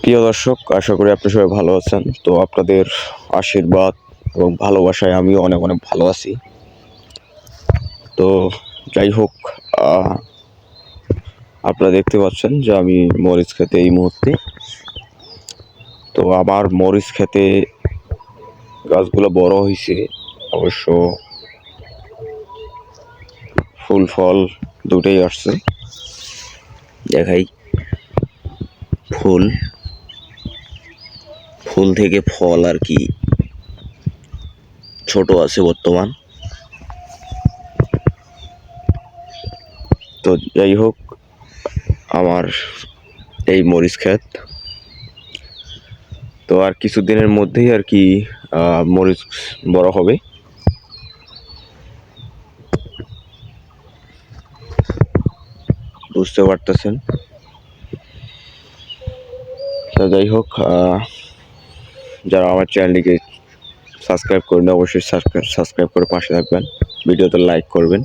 প্রিয় দর্শক, আশা করি আপনি সবাই ভালো আছেন। তো আপনাদের আশীর্বাদ এবং ভালোবাসায় আমিও অনেক অনেক ভালো আছি। তো যাই হোক, আপনারা দেখতে পাচ্ছেন যে আমি মরিচ খেতে এই মুহূর্তে। তো আমার মরিচ খেতে গাছগুলো বড় হয়েছে, অবশ্য ফুল ফল দুটোই আসছে। দেখাই, ফুল ফুল থেকে ফল আর কি ছোট আছে বর্তমান। তো যাই হোক, আমার এই মরিচ ক্ষেত, তো আর কিছুদিনের মধ্যেই আর কি মরিচ বড় হবে। বুঝতে পারতেছেন। তো যাই হোক, যারা আমার চ্যানেলটিকে সাবস্ক্রাইব করেন অবশ্যই সাবস্ক্রাইব করে পাশে থাকবেন, ভিডিওতে লাইক করবেন।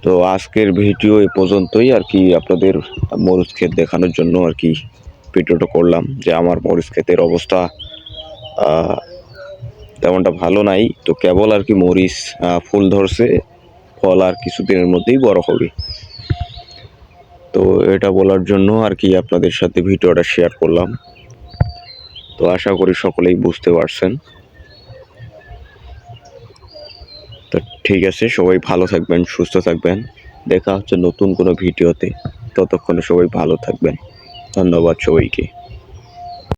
তো আজকের ভিডিও এ পর্যন্তই আর কি, আপনাদের মরিচ ক্ষেত দেখানোর জন্য আর কি ভিডিওটা করলাম যে আমার মরিচ ক্ষেতের অবস্থা তেমনটা ভালো নাই। তো কেবল আর কি মরিচ ফুল ধরছে, ফল আর কিছুদিনের মধ্যেই বড় হবে। তো এটা বলার জন্য আর কি আপনাদের সাথে ভিডিওটা শেয়ার করলাম। তো আশা করি সকলেই বুঝতে পারছেন। তো ঠিক আছে, সবাই ভালো থাকবেন, সুস্থ থাকবেন। দেখা হচ্ছে নতুন কোনো ভিডিওতে। ততক্ষণে সবাই ভালো থাকবেন। ধন্যবাদ সবাইকে।